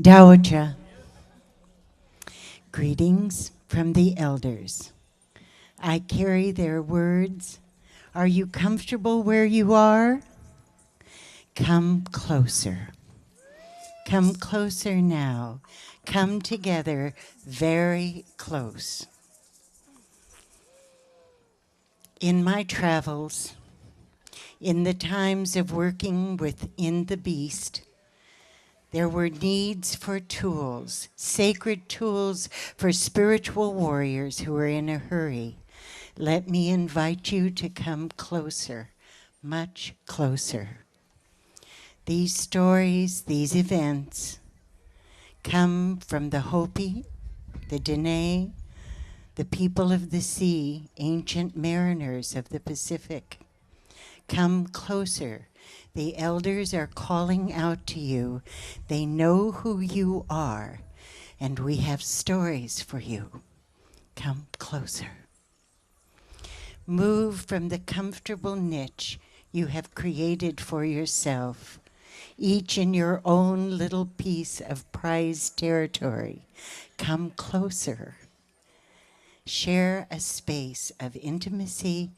Daocha. Greetings from the elders. I carry their words. Are you comfortable where you are? Come closer. Come closer now. Come together very close. In my travels, in the times of working within the beast, there were needs for tools, sacred tools for spiritual warriors who were in a hurry. Let me invite you to come closer, much closer. These stories, these events, come from the Hopi, the Denae, the people of the sea, ancient mariners of the Pacific. Come closer. The elders are calling out to you. They know who you are, and we have stories for you. Come closer. Move from the comfortable niche you have created for yourself, each in your own little piece of prized territory. Come closer. Share a space of intimacy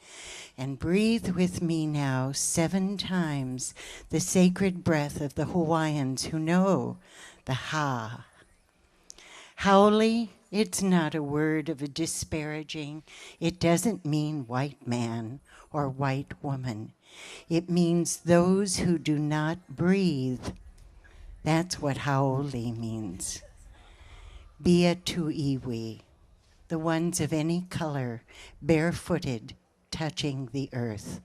and breathe with me now 7 times the sacred breath of the Hawaiians who know the ha. Haole, it's not a word of a disparaging. It doesn't mean white man or white woman. It means those who do not breathe. That's what haole means. Bia tu iwi, the ones of any color, barefooted, touching the earth,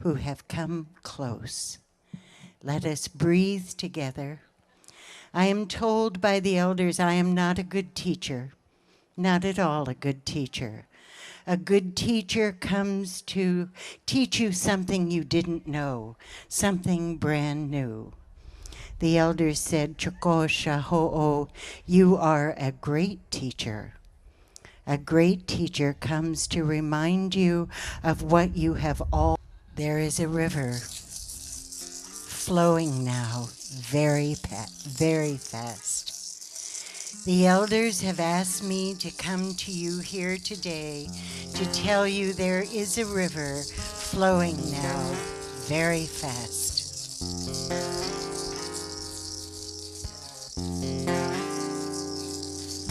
who have come close. Let us breathe together. I am told by the elders I am not a good teacher, not at all a good teacher. A good teacher comes to teach you something you didn't know, something brand new. The elders said, Chokosha ho'o, you are a great teacher. A great teacher comes to remind you of what you have all. There is a river flowing now very fast. The elders have asked me to come to you here today to tell you there is a river flowing now very fast.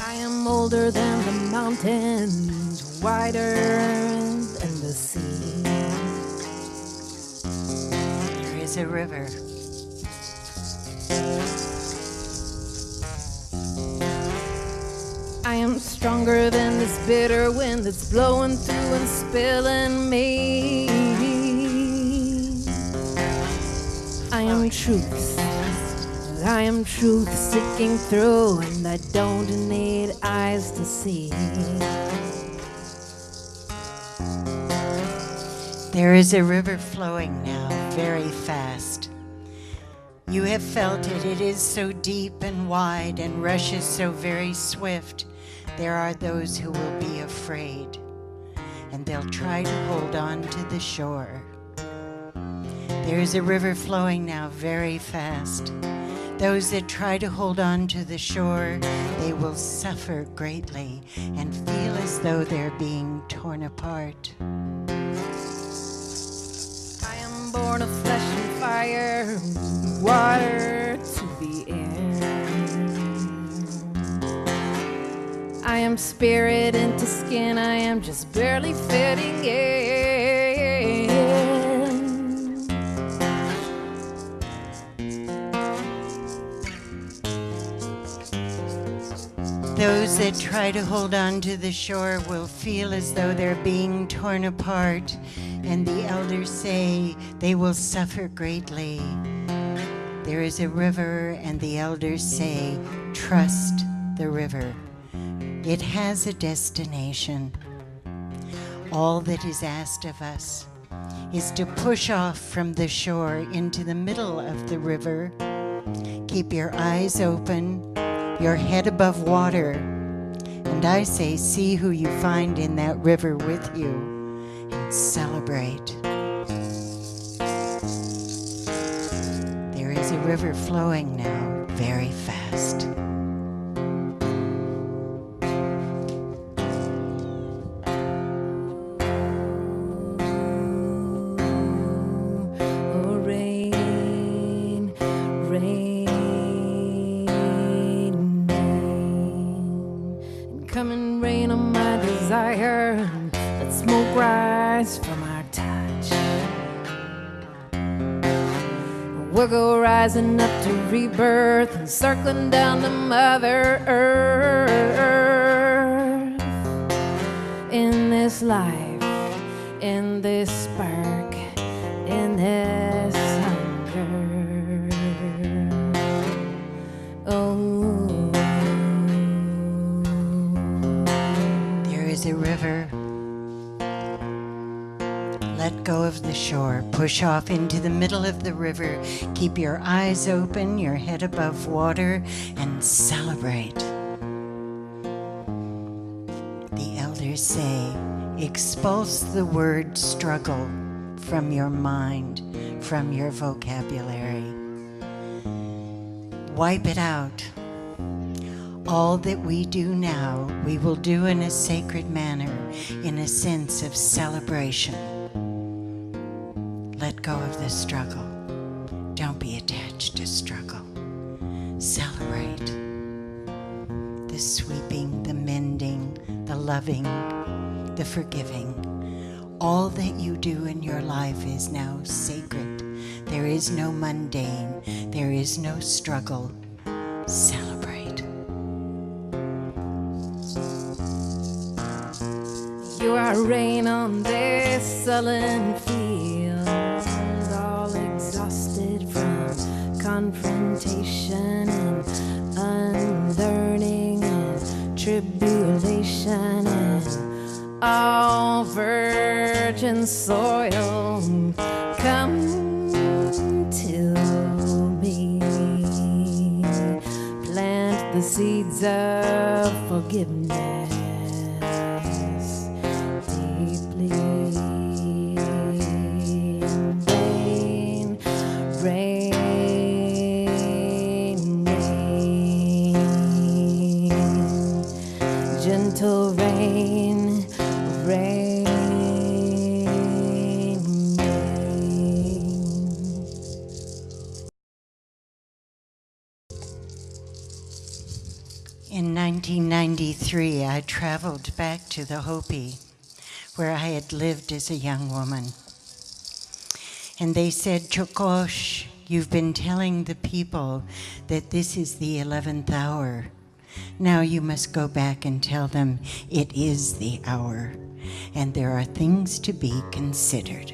I am older than the mountains, wider than the sea. There is a river. I am stronger than this bitter wind that's blowing through and spilling me. I am truth. I am truth sticking through, and I don't need eyes to see. There is a river flowing now very fast. You have felt it. It is so deep and wide and rushes so very swift. There are those who will be afraid, and they'll try to hold on to the shore. There is a river flowing now very fast. Those that try to hold on to the shore, they will suffer greatly and feel as though they're being torn apart. I am born of flesh and fire, water to the air. I am spirit into skin, I am just barely fitting in. Those that try to hold on to the shore will feel as though they're being torn apart, and the elders say they will suffer greatly. There is a river, and the elders say, trust the river. It has a destination. All that is asked of us is to push off from the shore into the middle of the river. Keep your eyes open, your head above water, and I say, see who you find in that river with you and celebrate. There is a river flowing now very fast. desire. Let smoke rise from our touch. We'll go rising up to rebirth and circling down to Mother Earth. In this life, in this spark, in this hunger. Oh, there is a river. Let go of the shore. Push off into the middle of the river. Keep your eyes open, your head above water, and celebrate. The elders say, expulse the word struggle from your mind, from your vocabulary. Wipe it out. All that we do now, we will do in a sacred manner, in a sense of celebration. Let go of the struggle. Don't be attached to struggle. Celebrate the sweeping, the mending, the loving, the forgiving. All that you do in your life is now sacred. There is no mundane. There is no struggle. Celebrate. you are rain on this sullen field, all exhausted from confrontation and unlearning and tribulation, and all virgin soil, come to me. Plant the seeds of forgiveness deeply. Rain, rain, rain, gentle rain, rain, rain. In 1993, I traveled back to the Hopi, where I had lived as a young woman. And they said, Chokosh, you've been telling the people that this is the 11th hour. Now you must go back and tell them it is the hour, and there are things to be considered.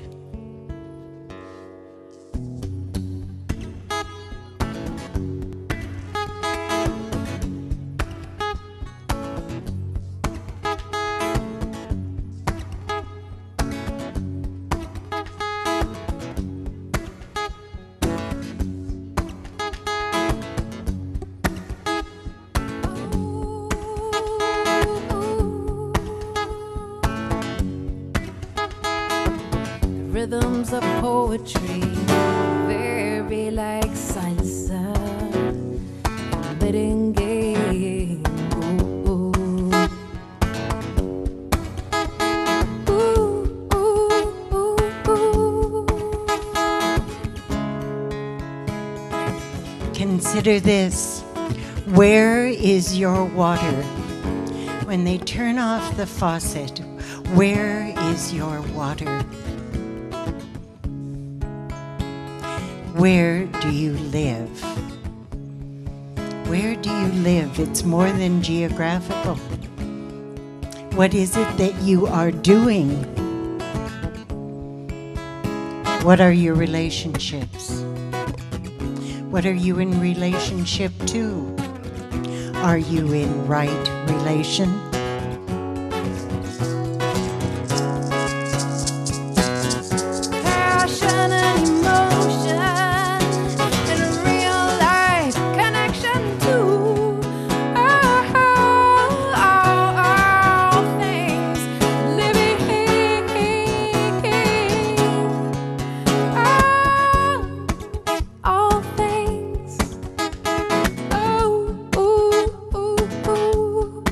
Rhythms of poetry, very like salsa, merengue. Ooh, ooh, ooh, ooh, ooh. Consider this. Where is your water? When they turn off the faucet, where is your water? Where do you live? Where do you live? It's more than geographical. What is it that you are doing? What are your relationships? What are you in relationship to? Are you in right relation? Passion and emotion and real life connection too. All things living. All things. Oh, ooh, ooh, ooh.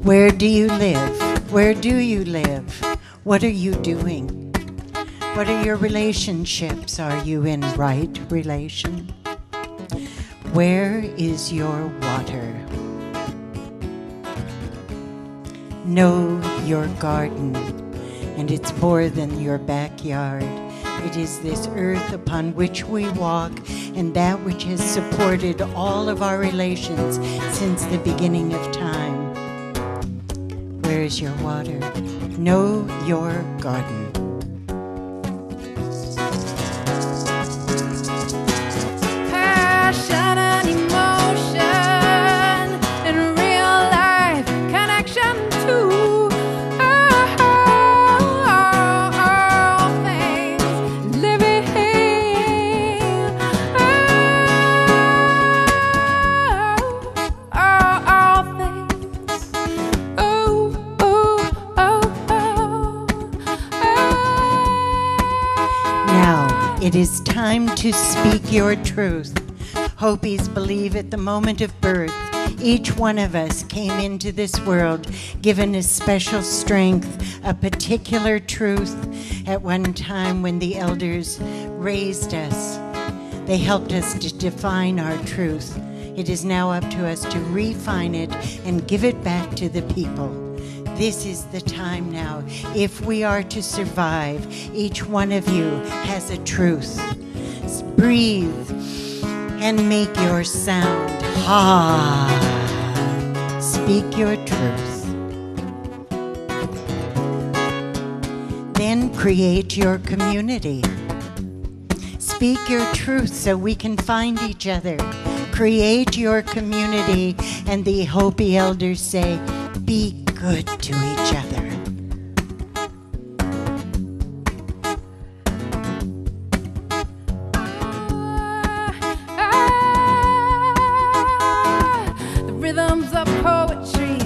Where do you live? Where do you live? What are you doing? What are your relationships? Are you in right relation? Where is your water? Know your garden, and it's more than your backyard. It is this earth upon which we walk, and that which has supported all of our relations since the beginning of time. Where is your water? Know your garden. Passion and emotion and real life connection too. All things living. All things. Oh, oh, oh, oh. Now, it is time to speak your truth. Hopis believe at the moment of birth, each one of us came into this world given a special strength, a particular truth. At one time when the elders raised us, they helped us to define our truth. It is now up to us to refine it and give it back to the people. This is the time now. If we are to survive, each one of you has a truth. Breathe and make your sound. Ha! Speak your truth. Then create your community. Speak your truth so we can find each other. Create your community, and the Hopi elders say, be good to each other. The rhythms of poetry,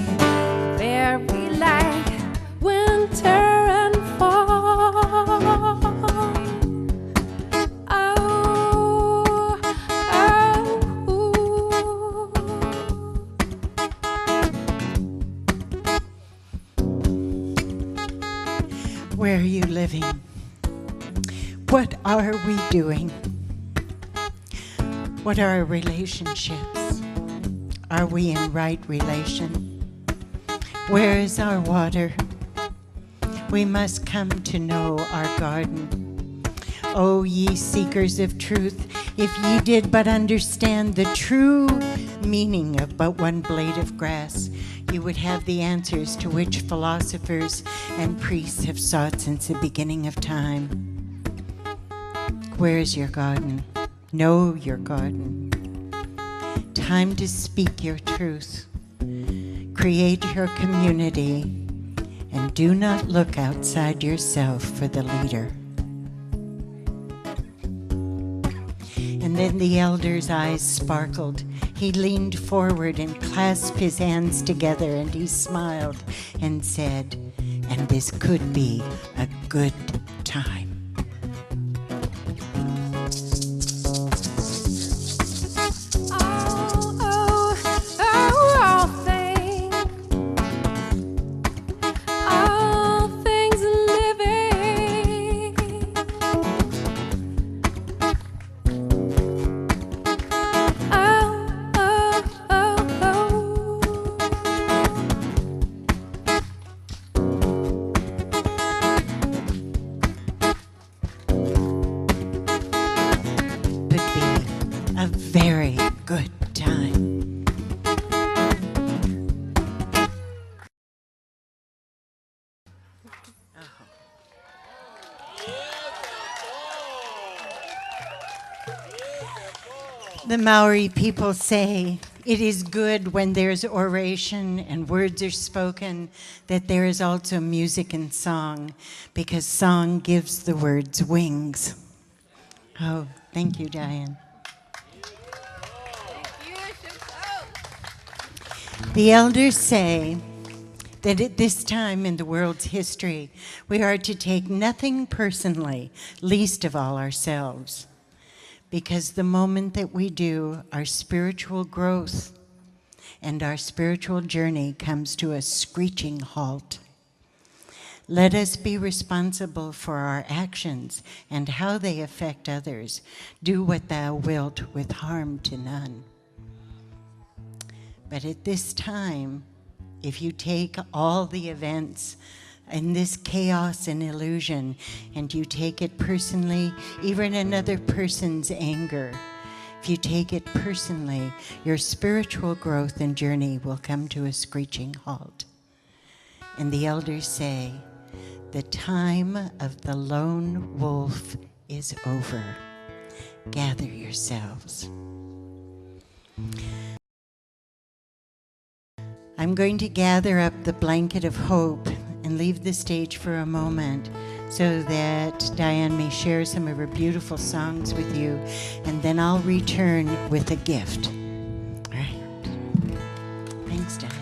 very like winter and fall. Oh, Where are you living? What are we doing? What are our relationships? Are we in right relation? Where is our water? We must come to know our garden. O ye seekers of truth, if ye did but understand the true meaning of but one blade of grass, you would have the answers to which philosophers and priests have sought since the beginning of time. Where is your garden? Know your garden. Time to speak your truth. Create your community, and do not look outside yourself for the leader. And then the elder's eyes sparkled. He leaned forward and clasped his hands together, and he smiled and said, and this could be a good time. all things living. Could be a very good time. The Maori people say it is good when there's oration and words are spoken, that there is also music and song, because song gives the words wings. Oh, thank you, Diane. The elders say that at this time in the world's history, we are to take nothing personally, least of all ourselves. Because the moment that we do, our spiritual growth and our spiritual journey comes to a screeching halt. Let us be responsible for our actions and how they affect others. Do what thou wilt with harm to none. But at this time, if you take all the events in this chaos and illusion and you take it personally, even another person's anger, if you take it personally, your spiritual growth and journey will come to a screeching halt. And the elders say, the time of the lone wolf is over. Gather yourselves. I'm going to gather up the blanket of hope and leave the stage for a moment so that Diane may share some of her beautiful songs with you, and then I'll return with a gift. All right. Thanks, Diane.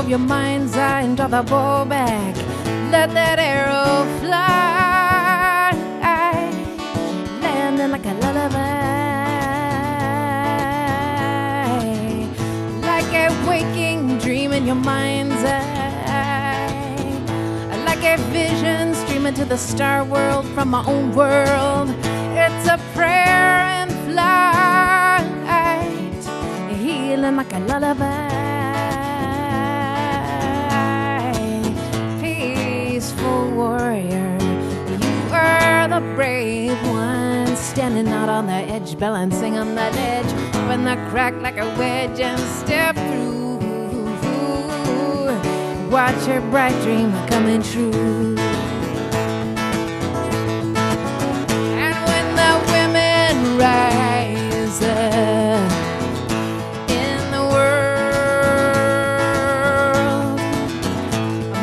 Your mind's eye and draw the bow back. Let that arrow fly, landing like a lullaby, like a waking dream in your mind's eye, like a vision streaming to the star world from my own world. It's a prayer in flight, healing like a lullaby. Warrior, you are the brave one, standing out on the edge, balancing on that edge. Open the crack like a wedge and step through. Watch your bright dream coming true. And when the women rise in the world,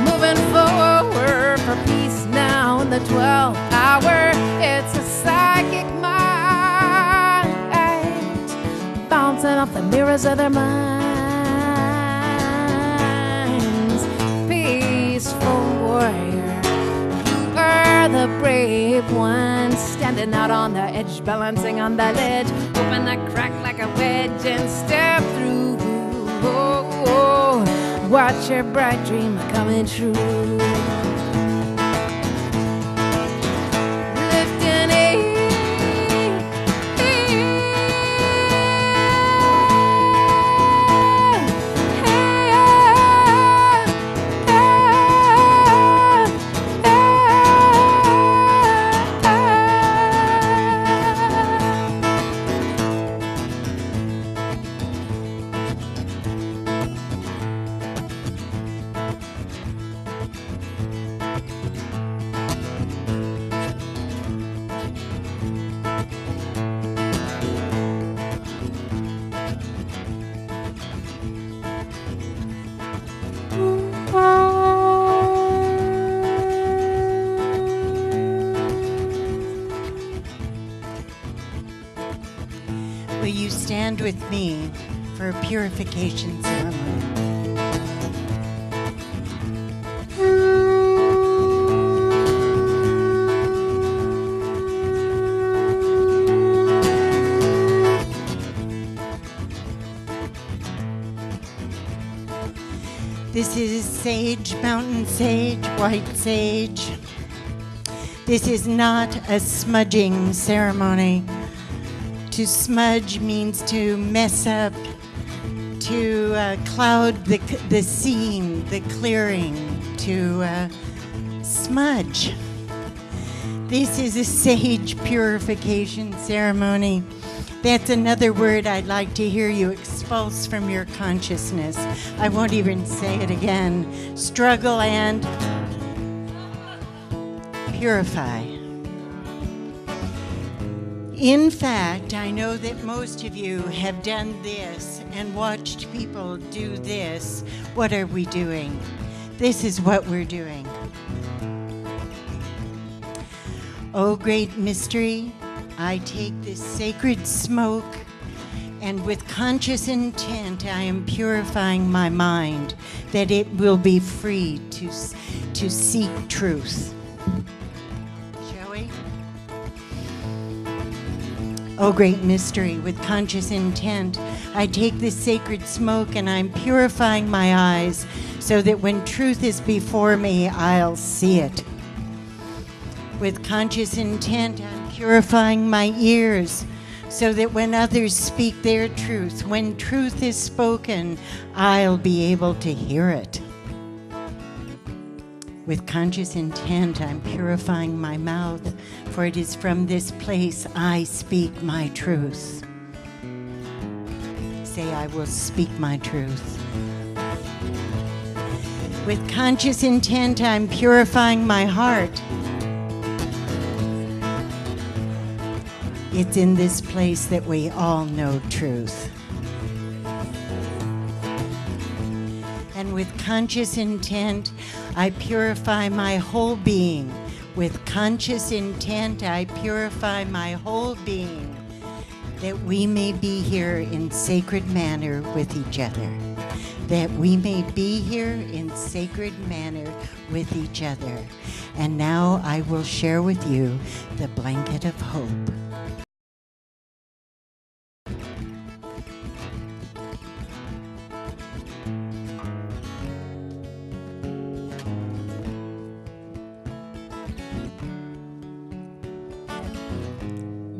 moving forward for peace now in the 12th hour, it's a psychic mind bouncing off the mirrors of their minds. Peaceful warrior, you are the brave one, standing out on the edge, balancing on that ledge. Open that crack like a wedge and step through. Watch your bright dream coming true. Will you stand with me for a purification ceremony? This is sage, mountain sage, white sage. This is not a smudging ceremony. To smudge means to mess up, to cloud the scene, the clearing, to smudge. This is a sage purification ceremony. That's another word I'd like to hear you expulse from your consciousness. I won't even say it again. Struggle and purify. In fact, I know that most of you have done this and watched people do this. What are we doing? This is what we're doing. Oh, great mystery, I take this sacred smoke And with conscious intent, I am purifying my mind that it will be free to seek truth. Shall we? Oh, great mystery, with conscious intent, I take this sacred smoke and I'm purifying my eyes so that when truth is before me, I'll see it. With conscious intent, I'm purifying my ears so that when others speak their truth, when truth is spoken, I'll be able to hear it. With conscious intent, I'm purifying my mouth, for it is from this place I speak my truth. Say, I will speak my truth. With conscious intent, I'm purifying my heart. It's in this place that we all know truth. And with conscious intent, I purify my whole being. With conscious intent, I purify my whole being, that we may be here in sacred manner with each other. That we may be here in sacred manner with each other. And now I will share with you the blanket of hope.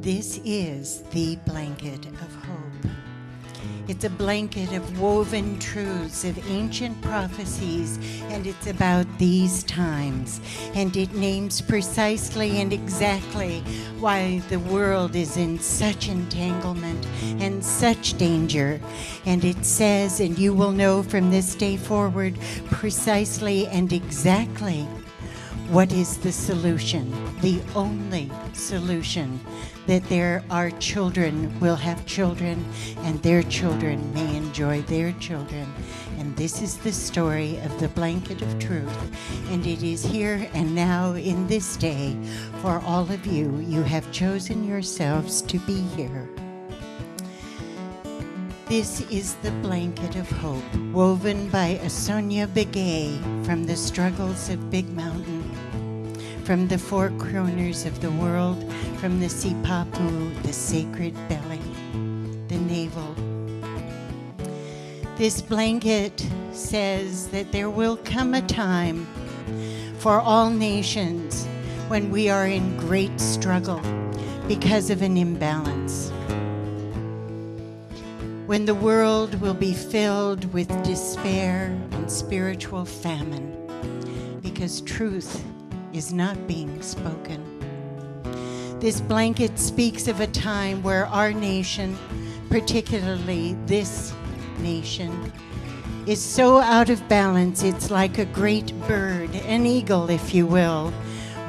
This is the blanket of hope. It's a blanket of woven truths, of ancient prophecies, and it's about these times. And it names precisely and exactly why the world is in such entanglement and such danger. And it says, and you will know from this day forward precisely and exactly what is the solution, the only solution, that our children will have children and their children may enjoy their children. And this is the story of the blanket of truth. And it is here and now in this day for all of you. You have chosen yourselves to be here. This is the blanket of hope, woven by Sonia Begay from the struggles of Big Mountain, from the four corners of the world, from the sipapu, the sacred belly, the navel. This blanket says that there will come a time for all nations when we are in great struggle because of an imbalance. When the world will be filled with despair and spiritual famine because truth is not being spoken. This blanket speaks of a time where our nation, particularly this nation, is so out of balance it's like a great bird, an eagle if you will,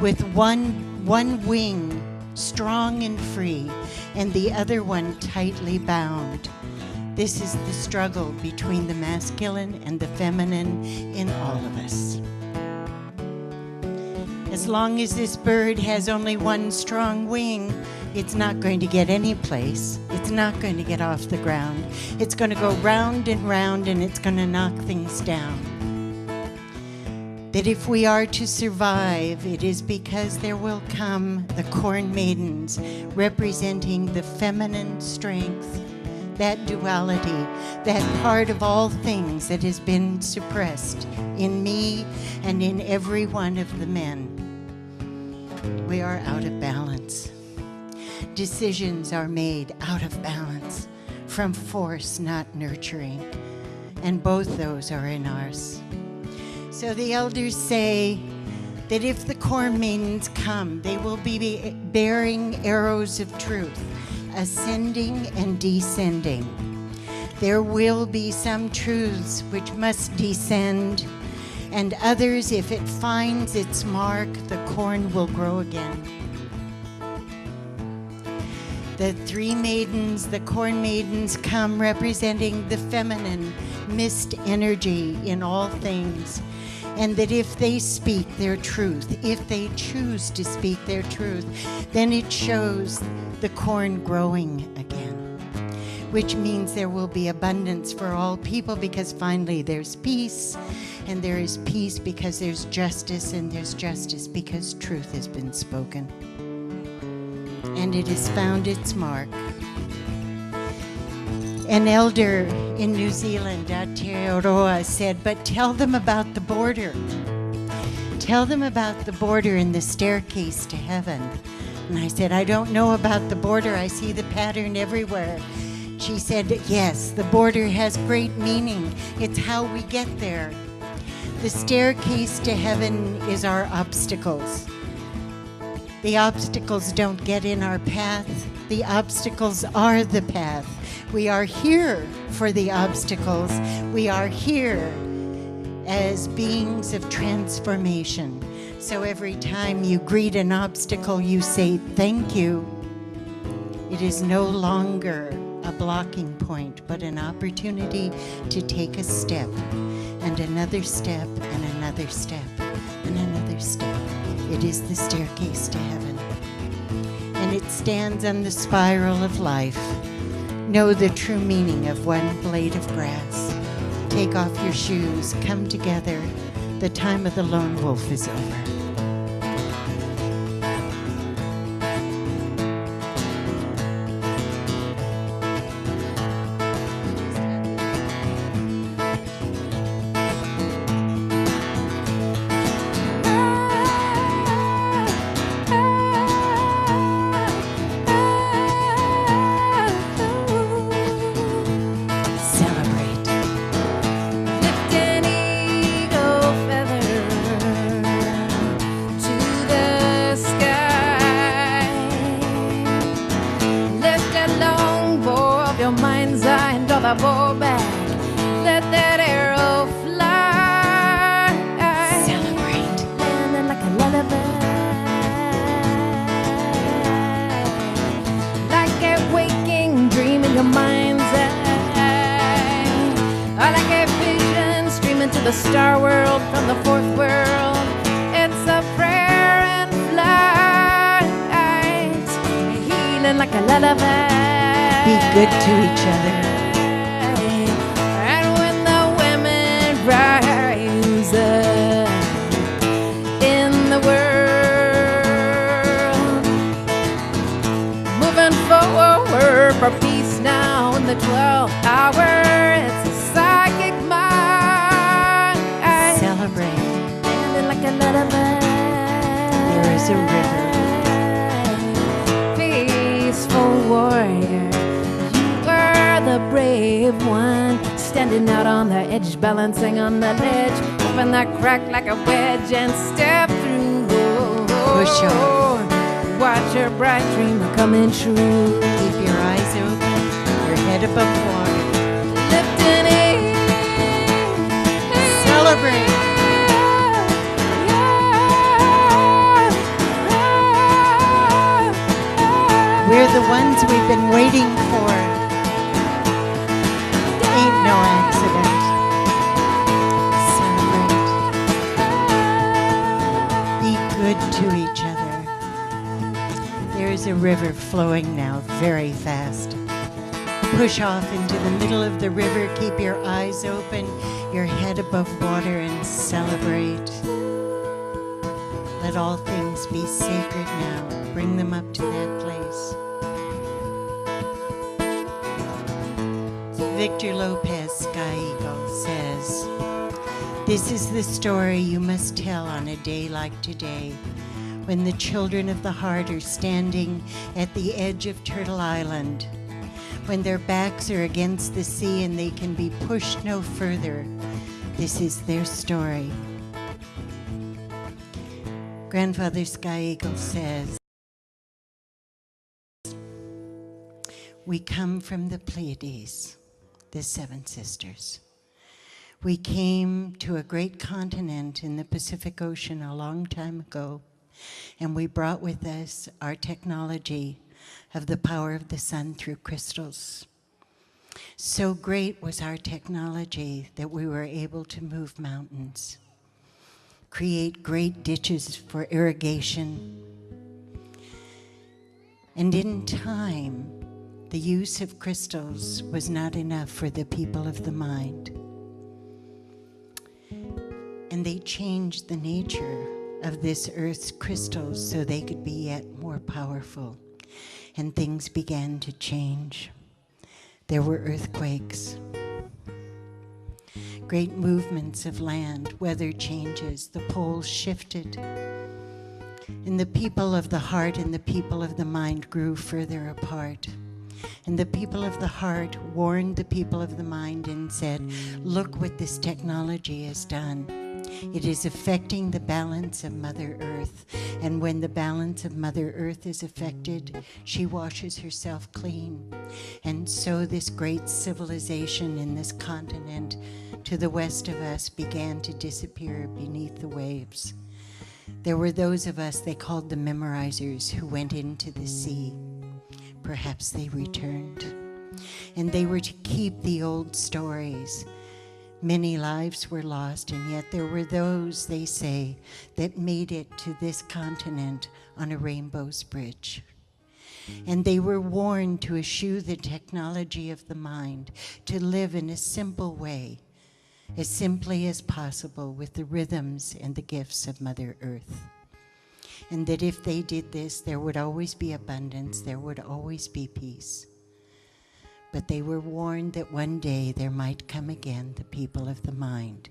with one wing strong and free and the other one tightly bound. This is the struggle between the masculine and the feminine in all of us. As long as this bird has only one strong wing, it's not going to get any place. It's not going to get off the ground. It's going to go round and it's going to knock things down. That if we are to survive, it is because there will come the corn maidens representing the feminine strength, that duality, that part of all things that has been suppressed in me and in every one of the men. We are out of balance. Decisions are made out of balance, from force, not nurturing. And both those are in ours. So the elders say that if the corn maidens come, they will be bearing arrows of truth, ascending and descending. There will be some truths which must descend, and others, if it finds its mark, the corn will grow again. The three maidens, the corn maidens, come representing the feminine mist energy in all things. And that if they speak their truth, if they choose to speak their truth, then it shows the corn growing again. which means there will be abundance for all people, because finally there's peace, and there is peace because there's justice, and there's justice because truth has been spoken. And it has found its mark. An elder in New Zealand, Aotearoa, said, but tell them about the border. Tell them about the border and the staircase to heaven. And I said, I don't know about the border. I see the pattern everywhere. She said, yes, the border has great meaning. It's how we get there. The staircase to heaven is our obstacles. The obstacles don't get in our path. The obstacles are the path. We are here for the obstacles. We are here as beings of transformation. So every time you greet an obstacle, you say, thank you. It is no longer a blocking point, but an opportunity to take a step, and another step, and another step, and another step. It is the staircase to heaven. And it stands on the spiral of life. Know the true meaning of one blade of grass. Take off your shoes, come together. The time of the lone wolf is over. The star world from the fourth world. It's a prayer and flight, healing like a lullaby. Be good to each other. And when the women rise up in the world, moving forward for peace now in the 12th hour. It's a psychic mind. There is a river. Peaceful warrior, you are the brave one, standing out on the edge, balancing on the ledge. Open that crack like a wedge and step through. Push on. Watch your bright dream coming true. Keep your eyes open, your head above water. Lifting it. Celebrate. We're the ones we've been waiting for. Ain't no accident. Celebrate. Be good to each other. There is a river flowing now very fast. Push off into the middle of the river. Keep your eyes open, your head above water, and celebrate. Let all things be sacred now. Bring them up to that place. Victor Lopez, Sky Eagle, says, this is the story you must tell on a day like today, when the children of the heart are standing at the edge of Turtle Island, when their backs are against the sea and they can be pushed no further. This is their story. Grandfather Sky Eagle says, we come from the Pleiades, the seven sisters. We came to a great continent in the Pacific Ocean a long time ago, and we brought with us our technology of the power of the sun through crystals. So great was our technology that we were able to move mountains, create great ditches for irrigation, and in time, The use of crystals was not enough for the people of the mind. And they changed the nature of this earth's crystals so they could be yet more powerful. And things began to change. There were earthquakes, great movements of land, weather changes, the poles shifted. And the people of the heart and the people of the mind grew further apart. And the people of the heart warned the people of the mind and said, look what this technology has done. It is affecting the balance of Mother Earth. And when the balance of Mother Earth is affected, she washes herself clean. And so this great civilization in this continent to the west of us began to disappear beneath the waves. There were those of us they called the memorizers who went into the sea. Perhaps they returned. And they were to keep the old stories. Many lives were lost, and yet there were those, they say, that made it to this continent on a rainbow's bridge. And they were warned to eschew the technology of the mind, to live in a simple way, as simply as possible with the rhythms and the gifts of Mother Earth. And that if they did this, there would always be abundance, there would always be peace. But they were warned that one day there might come again the people of the mind,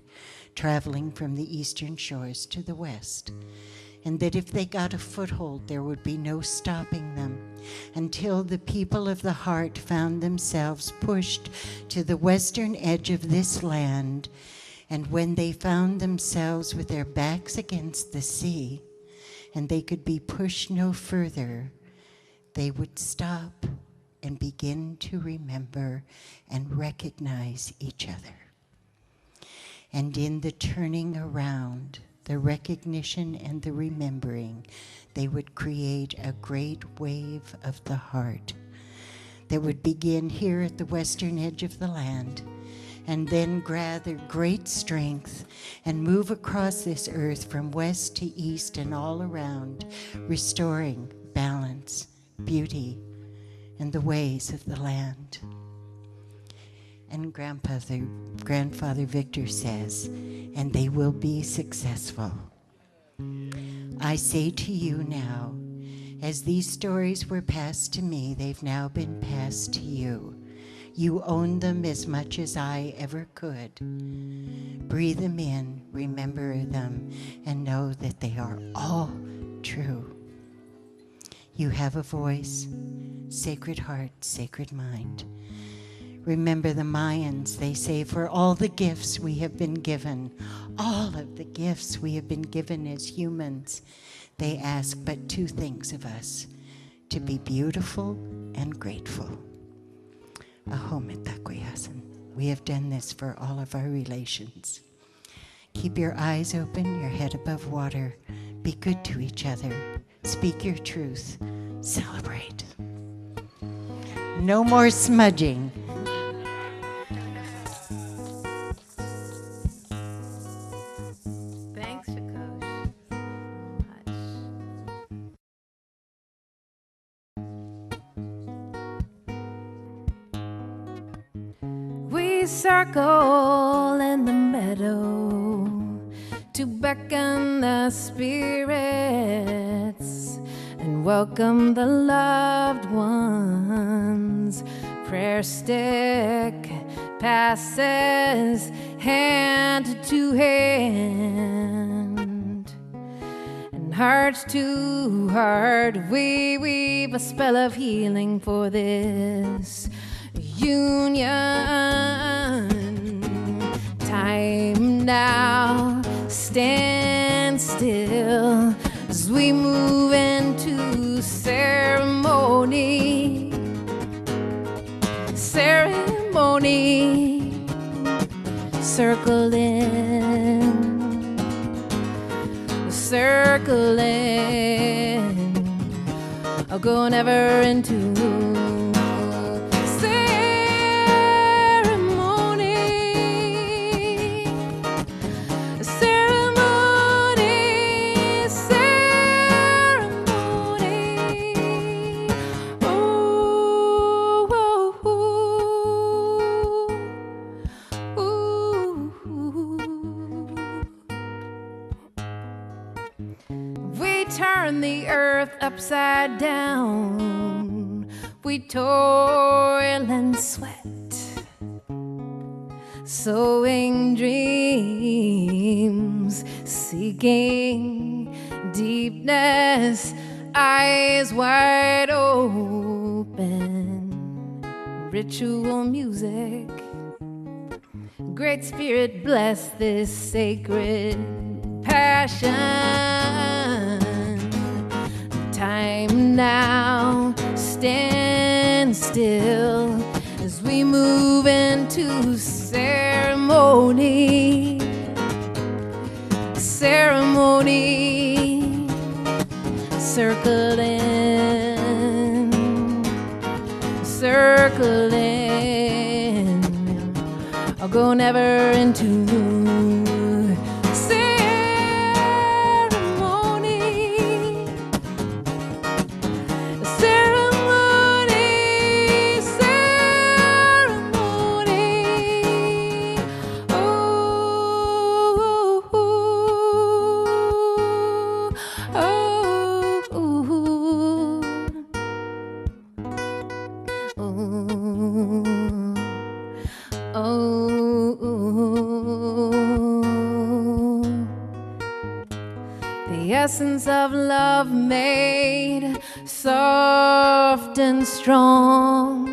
traveling from the eastern shores to the west. And that if they got a foothold, there would be no stopping them until the people of the heart found themselves pushed to the western edge of this land. And when they found themselves with their backs against the sea, and they could be pushed no further, they would stop and begin to remember and recognize each other. And in the turning around, the recognition and the remembering, they would create a great wave of the heart that would begin here at the western edge of the land, and then gather great strength and move across this earth from west to east and all around, restoring balance, beauty, and the ways of the land. And Grandfather Victor says, and they will be successful. I say to you now, as these stories were passed to me, they've now been passed to you. You own them as much as I ever could. Breathe them in, remember them, and know that they are all true. You have a voice, sacred heart, sacred mind. Remember the Mayans, they say, for all the gifts we have been given, all of the gifts we have been given as humans, they ask but two things of us, to be beautiful and grateful. Ahomet. We have done this for all of our relations. Keep your eyes open, your head above water. Be good to each other. Speak your truth. Celebrate. No more smudging. Thanks, Shakosh. We circle in the meadow to beckon the spirits and welcome the loved ones. Prayer stick passes hand to hand, and heart to heart we weave a spell of healing for this union. Time now stands still as we move into ceremony. Ceremony, circle in, I'll go never into earth upside down. We toil and sweat, sowing dreams, seeking deepness, eyes wide open. Ritual music, Great Spirit, bless this sacred passion. Time now, stand still as we move into ceremony. Ceremony, circling, circling. I'll go never into ceremony, ceremony, ceremony. Oh, oh, oh, oh. The essence of love made soft and strong,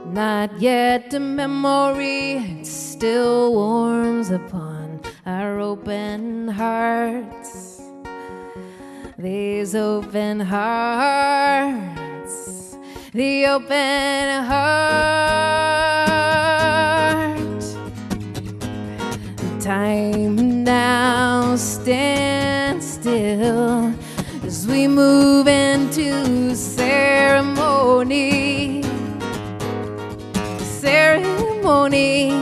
not yet a memory, it still warms upon our open hearts. These open hearts, the open heart. Time now, stand still as we move into ceremony. Ceremony,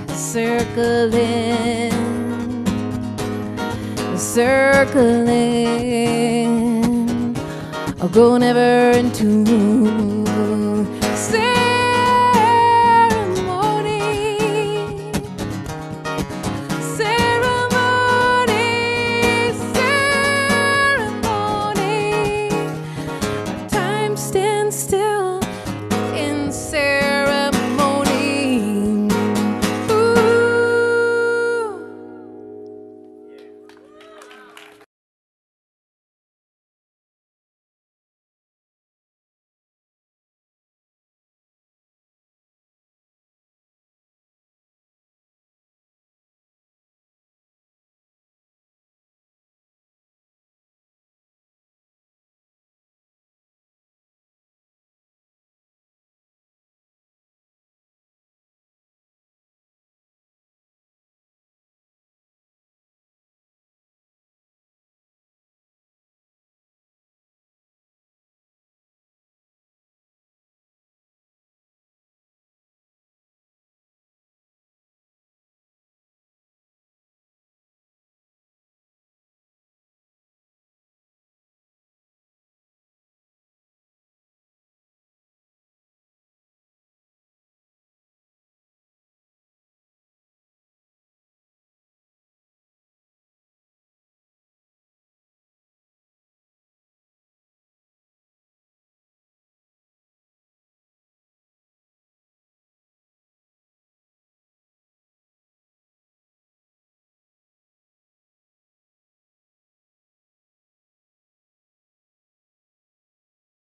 circling, circling. I'll go never into ceremony.